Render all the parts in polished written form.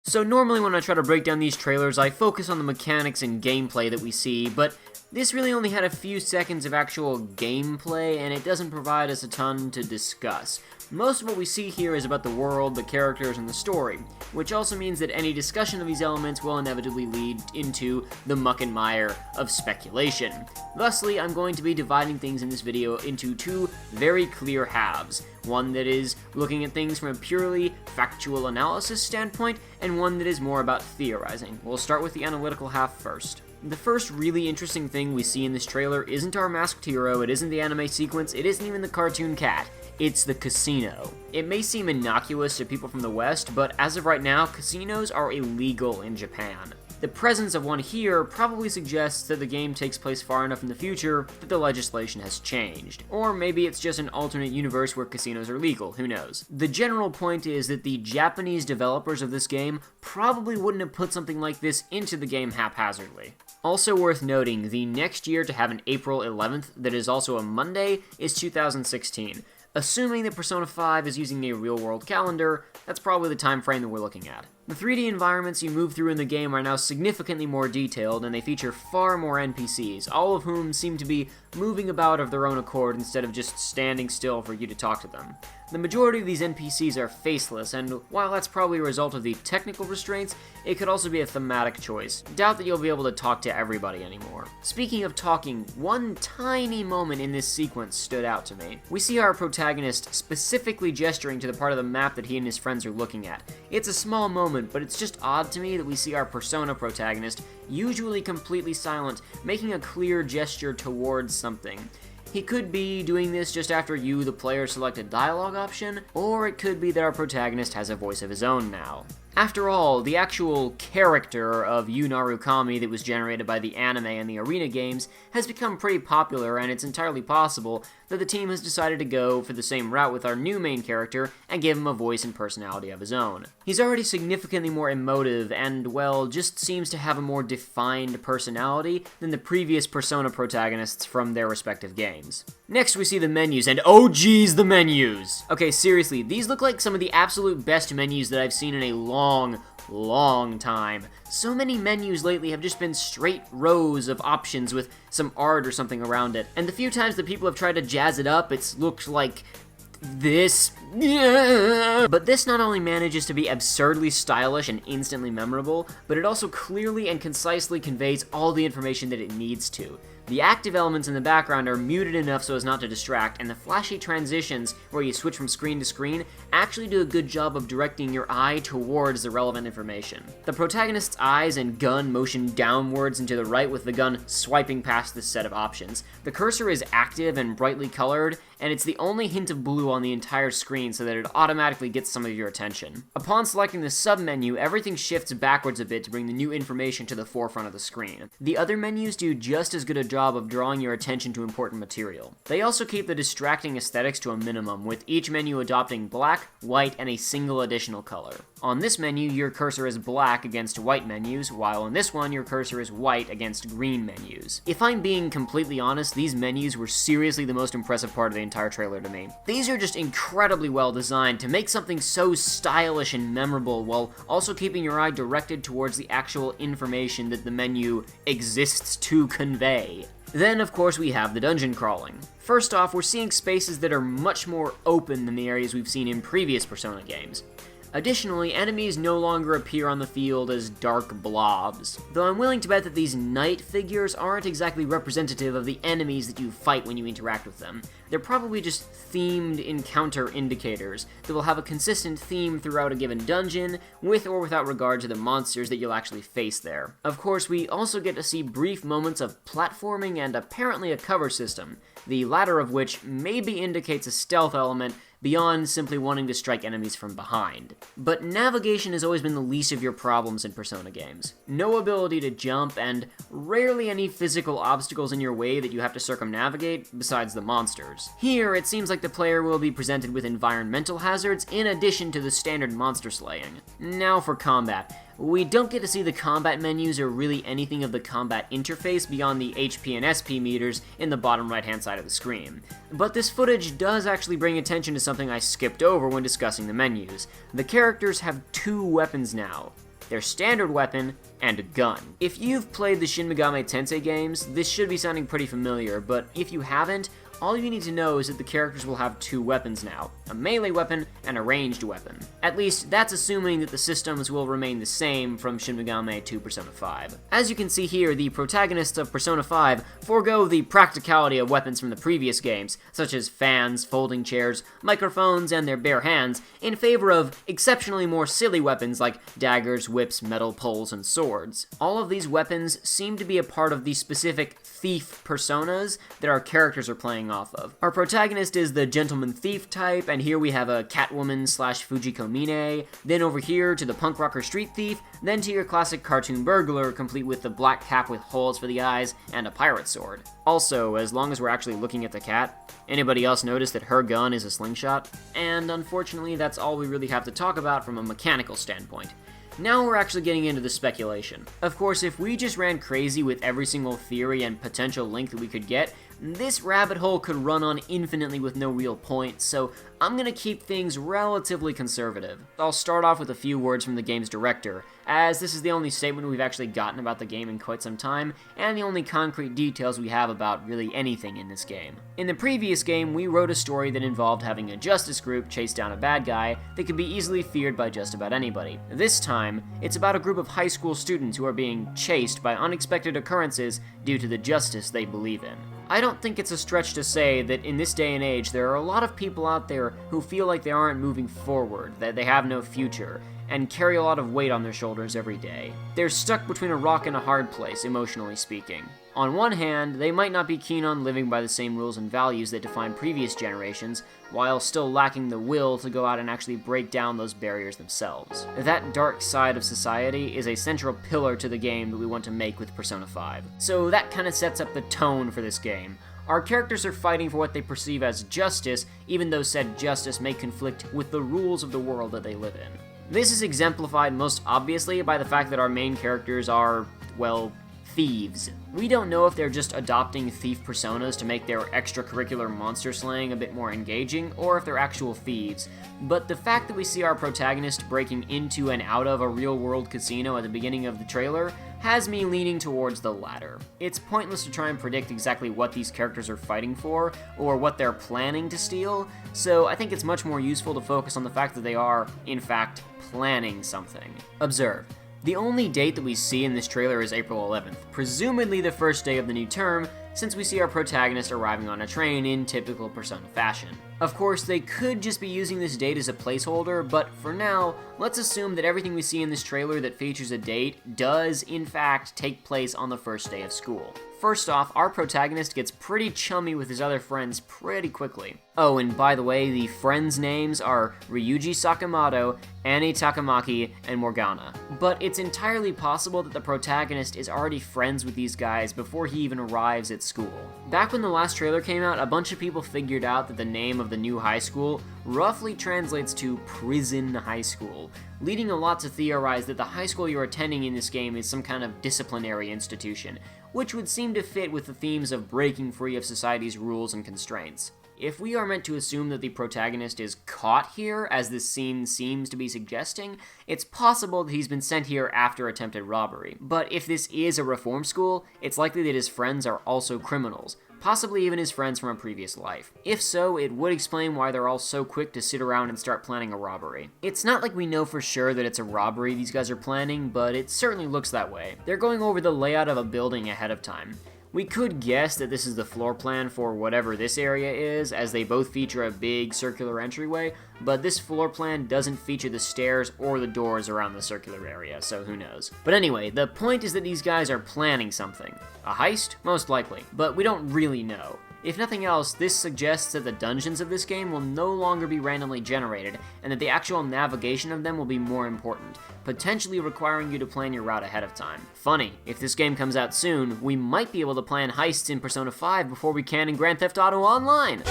So normally when I try to break down these trailers, I focus on the mechanics and gameplay that we see, but this really only had a few seconds of actual gameplay, and it doesn't provide us a ton to discuss. Most of what we see here is about the world, the characters, and the story, which also means that any discussion of these elements will inevitably lead into the muck and mire of speculation. Thusly, I'm going to be dividing things in this video into two very clear halves. One that is looking at things from a purely factual analysis standpoint, and one that is more about theorizing. We'll start with the analytical half first. The first really interesting thing we see in this trailer isn't our masked hero, it isn't the anime sequence, it isn't even the cartoon cat. It's the casino. It may seem innocuous to people from the West, but as of right now, casinos are illegal in Japan. The presence of one here probably suggests that the game takes place far enough in the future that the legislation has changed. Or maybe it's just an alternate universe where casinos are legal, who knows. The general point is that the Japanese developers of this game probably wouldn't have put something like this into the game haphazardly. Also worth noting, the next year to have an April 11th that is also a Monday is 2016. Assuming that Persona 5 is using a real-world calendar, that's probably the time frame that we're looking at. The 3D environments you move through in the game are now significantly more detailed, and they feature far more NPCs, all of whom seem to be moving about of their own accord instead of just standing still for you to talk to them. The majority of these NPCs are faceless, and while that's probably a result of the technical restraints, it could also be a thematic choice. Doubt that you'll be able to talk to everybody anymore. Speaking of talking, one tiny moment in this sequence stood out to me. We see our protagonist specifically gesturing to the part of the map that he and his friends are looking at. It's a small moment, but it's just odd to me that we see our Persona protagonist, usually completely silent, making a clear gesture towards something. He could be doing this just after you, the player, select a dialogue option, or it could be that our protagonist has a voice of his own now. After all, the actual character of Yu Narukami that was generated by the anime and the arena games has become pretty popular, and it's entirely possible that the team has decided to go for the same route with our new main character and give him a voice and personality of his own. He's already significantly more emotive and, well, just seems to have a more defined personality than the previous Persona protagonists from their respective games. Next, we see the menus, and oh geez, the menus! Okay, seriously, these look like some of the absolute best menus that I've seen in a long time. So many menus lately have just been straight rows of options with some art or something around it, and the few times that people have tried to jazz it up, it's looked like this. But this not only manages to be absurdly stylish and instantly memorable, but it also clearly and concisely conveys all the information that it needs to. The active elements in the background are muted enough so as not to distract, and the flashy transitions where you switch from screen to screen actually do a good job of directing your eye towards the relevant information. The protagonist's eyes and gun motion downwards and to the right with the gun swiping past this set of options. The cursor is active and brightly colored, and it's the only hint of blue on the entire screen so that it automatically gets some of your attention. Upon selecting the sub-menu, everything shifts backwards a bit to bring the new information to the forefront of the screen. The other menus do just as good a job of drawing your attention to important material. They also keep the distracting aesthetics to a minimum, with each menu adopting black, white, and a single additional color. On this menu, your cursor is black against white menus, while on this one, your cursor is white against green menus. If I'm being completely honest, these menus were seriously the most impressive part of the entire trailer to me. These are just incredibly well designed to make something so stylish and memorable while also keeping your eye directed towards the actual information that the menu exists to convey. Then, of course, we have the dungeon crawling. First off, we're seeing spaces that are much more open than the areas we've seen in previous Persona games. Additionally, enemies no longer appear on the field as dark blobs, though I'm willing to bet that these knight figures aren't exactly representative of the enemies that you fight when you interact with them. They're probably just themed encounter indicators that will have a consistent theme throughout a given dungeon, with or without regard to the monsters that you'll actually face there. Of course, we also get to see brief moments of platforming and apparently a cover system, the latter of which maybe indicates a stealth element beyond simply wanting to strike enemies from behind. But navigation has always been the least of your problems in Persona games. No ability to jump, and rarely any physical obstacles in your way that you have to circumnavigate, besides the monsters. Here, it seems like the player will be presented with environmental hazards in addition to the standard monster slaying. Now for combat. We don't get to see the combat menus or really anything of the combat interface beyond the HP and SP meters in the bottom right-hand side of the screen. But this footage does actually bring attention to something I skipped over when discussing the menus. The characters have two weapons now. their standard weapon, and a gun. If you've played the Shin Megami Tensei games, this should be sounding pretty familiar, but if you haven't, all you need to know is that the characters will have two weapons now, a melee weapon and a ranged weapon. At least, that's assuming that the systems will remain the same from Shin Megami to Persona 5. As you can see here, the protagonists of Persona 5 forego the practicality of weapons from the previous games, such as fans, folding chairs, microphones, and their bare hands, in favor of exceptionally more silly weapons like daggers, whips, metal poles, and swords. All of these weapons seem to be a part of the specific thief personas that our characters are playing off of. Our protagonist is the gentleman thief type, and here we have a Catwoman slash Fujiko Mine, then over here to the punk rocker street thief, then to your classic cartoon burglar, complete with the black cap with holes for the eyes and a pirate sword. Also, as long as we're actually looking at the cat, anybody else notice that her gun is a slingshot? And unfortunately, that's all we really have to talk about from a mechanical standpoint. Now we're actually getting into the speculation. Of course, if we just ran crazy with every single theory and potential link that we could get, this rabbit hole could run on infinitely with no real point, so I'm gonna keep things relatively conservative. I'll start off with a few words from the game's director, as this is the only statement we've actually gotten about the game in quite some time, and the only concrete details we have about really anything in this game. In the previous game, we wrote a story that involved having a justice group chase down a bad guy that could be easily feared by just about anybody. This time, it's about a group of high school students who are being chased by unexpected occurrences due to the justice they believe in. I don't think it's a stretch to say that in this day and age, there are a lot of people out there who feel like they aren't moving forward, that they have no future, and carry a lot of weight on their shoulders every day. They're stuck between a rock and a hard place, emotionally speaking. On one hand, they might not be keen on living by the same rules and values that define previous generations, while still lacking the will to go out and actually break down those barriers themselves. That dark side of society is a central pillar to the game that we want to make with Persona 5. So that kind of sets up the tone for this game. Our characters are fighting for what they perceive as justice, even though said justice may conflict with the rules of the world that they live in. This is exemplified most obviously by the fact that our main characters are, well, thieves. We don't know if they're just adopting thief personas to make their extracurricular monster slaying a bit more engaging, or if they're actual thieves, but the fact that we see our protagonist breaking into and out of a real-world casino at the beginning of the trailer has me leaning towards the latter. It's pointless to try and predict exactly what these characters are fighting for, or what they're planning to steal, so I think it's much more useful to focus on the fact that they are, in fact, planning something. Observe. The only date that we see in this trailer is April 11th, presumably the first day of the new term, since we see our protagonist arriving on a train in typical Persona fashion. Of course, they could just be using this date as a placeholder, but for now, let's assume that everything we see in this trailer that features a date does, in fact, take place on the first day of school. First off, our protagonist gets pretty chummy with his other friends pretty quickly. Oh, and by the way, the friends' names are Ryuji Sakamoto, Annie Takamaki, and Morgana. But it's entirely possible that the protagonist is already friends with these guys before he even arrives at school. Back when the last trailer came out, a bunch of people figured out that the name of the new high school roughly translates to Prison High School, leading a lot to theorize that the high school you're attending in this game is some kind of disciplinary institution, which would seem to fit with the themes of breaking free of society's rules and constraints. If we are meant to assume that the protagonist is caught here, as this scene seems to be suggesting, it's possible that he's been sent here after attempted robbery. But if this is a reform school, it's likely that his friends are also criminals, possibly even his friends from a previous life. If so, it would explain why they're all so quick to sit around and start planning a robbery. It's not like we know for sure that it's a robbery these guys are planning, but it certainly looks that way. They're going over the layout of a building ahead of time. We could guess that this is the floor plan for whatever this area is, as they both feature a big circular entryway, but this floor plan doesn't feature the stairs or the doors around the circular area, so who knows. But anyway, the point is that these guys are planning something. A heist? Most likely, but we don't really know. If nothing else, this suggests that the dungeons of this game will no longer be randomly generated, and that the actual navigation of them will be more important, potentially requiring you to plan your route ahead of time. Funny, if this game comes out soon, we might be able to plan heists in Persona 5 before we can in Grand Theft Auto Online!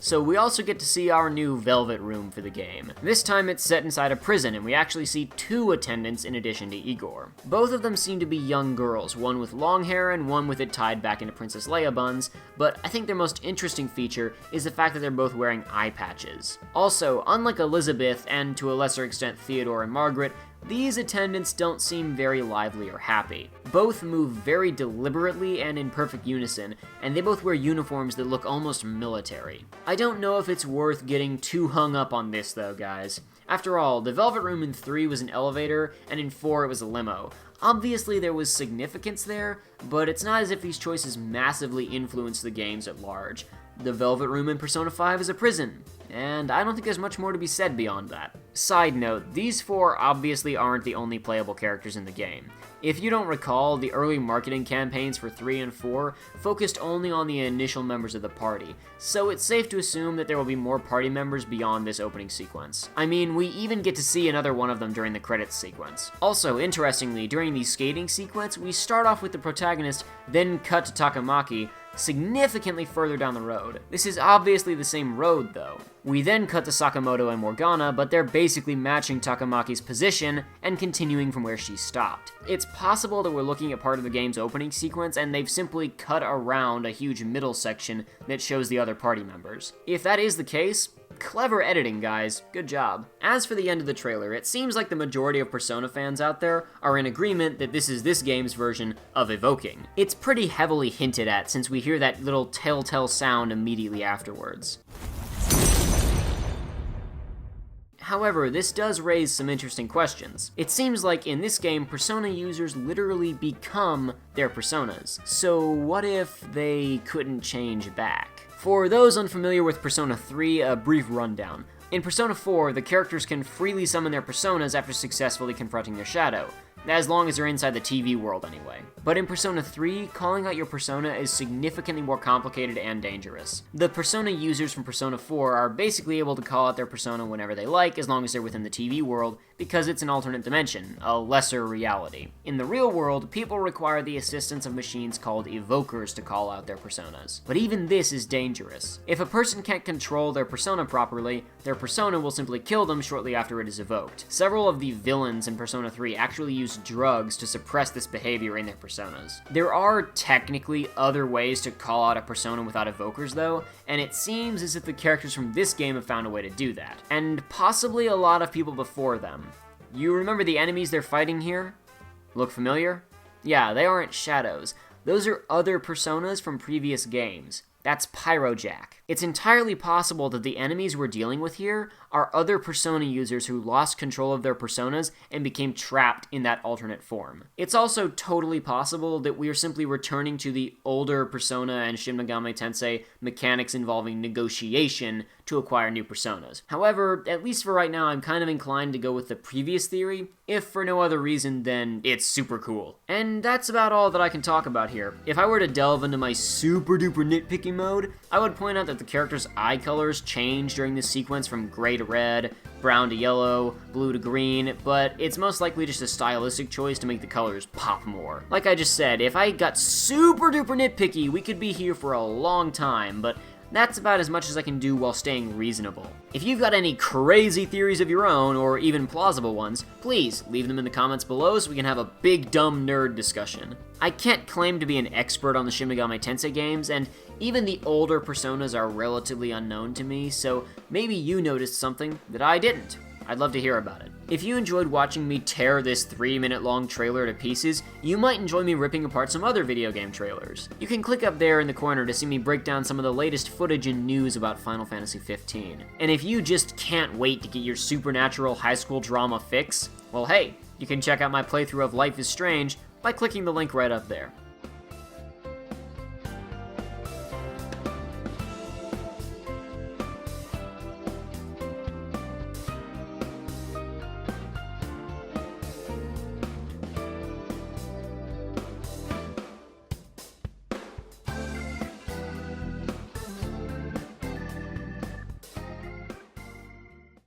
So we also get to see our new Velvet Room for the game. This time it's set inside a prison, and we actually see 2 attendants in addition to Igor. Both of them seem to be young girls, one with long hair and one with it tied back into Princess Leia buns, but I think their most interesting feature is the fact that they're both wearing eye patches. Also, unlike Elizabeth, and to a lesser extent Theodore and Margaret, these attendants don't seem very lively or happy. Both move very deliberately and in perfect unison, and they both wear uniforms that look almost military. I don't know if it's worth getting too hung up on this though, guys. After all, the Velvet Room in 3 was an elevator, and in 4 it was a limo. Obviously there was significance there, but it's not as if these choices massively influenced the games at large. The Velvet Room in Persona 5 is a prison, and I don't think there's much more to be said beyond that. Side note, these 4 obviously aren't the only playable characters in the game. If you don't recall, the early marketing campaigns for 3 and 4 focused only on the initial members of the party, so it's safe to assume that there will be more party members beyond this opening sequence. I mean, we even get to see another one of them during the credits sequence. Also, interestingly, during the skating sequence, we start off with the protagonist, then cut to Takamaki, significantly further down the road. This is obviously the same road, though. We then cut to Sakamoto and Morgana, but they're basically matching Takamaki's position and continuing from where she stopped. It's possible that we're looking at part of the game's opening sequence and they've simply cut around a huge middle section that shows the other party members. If that is the case, clever editing, guys. Good job. As for the end of the trailer, it seems like the majority of Persona fans out there are in agreement that this is this game's version of evoking. It's pretty heavily hinted at since we hear that little telltale sound immediately afterwards. However, this does raise some interesting questions. It seems like in this game, Persona users literally become their personas. So what if they couldn't change back? For those unfamiliar with Persona 3, a brief rundown. In Persona 4, the characters can freely summon their personas after successfully confronting their shadow, as long as they're inside the TV world anyway. But in Persona 3, calling out your persona is significantly more complicated and dangerous. The Persona users from Persona 4 are basically able to call out their persona whenever they like, as long as they're within the TV world, because it's an alternate dimension, a lesser reality. In the real world, people require the assistance of machines called evokers to call out their personas. But even this is dangerous. If a person can't control their persona properly, their persona will simply kill them shortly after it is evoked. Several of the villains in Persona 3 actually use drugs to suppress this behavior in their personas. There are technically other ways to call out a persona without evokers though, and it seems as if the characters from this game have found a way to do that. And possibly a lot of people before them. You remember the enemies they're fighting here? Look familiar? Yeah, they aren't shadows. Those are other personas from previous games. That's Pyrojack. It's entirely possible that the enemies we're dealing with here are other Persona users who lost control of their personas and became trapped in that alternate form. It's also totally possible that we are simply returning to the older Persona and Shin Megami Tensei mechanics involving negotiation to acquire new personas. However, at least for right now, I'm kind of inclined to go with the previous theory, if for no other reason than it's super cool. And that's about all that I can talk about here. If I were to delve into my super duper nitpicking mode, I would point out that the characters' eye colors change during this sequence from gray to red, brown to yellow, blue to green, but it's most likely just a stylistic choice to make the colors pop more. Like I just said, if I got super duper nitpicky, we could be here for a long time, but that's about as much as I can do while staying reasonable. If you've got any crazy theories of your own, or even plausible ones, please leave them in the comments below so we can have a big dumb nerd discussion. I can't claim to be an expert on the Shin Megami Tensei games, and even the older Personas are relatively unknown to me, so maybe you noticed something that I didn't. I'd love to hear about it. If you enjoyed watching me tear this 3-minute long trailer to pieces, you might enjoy me ripping apart some other video game trailers. You can click up there in the corner to see me break down some of the latest footage and news about Final Fantasy XV. And if you just can't wait to get your supernatural high school drama fix, well hey, you can check out my playthrough of Life is Strange by clicking the link right up there.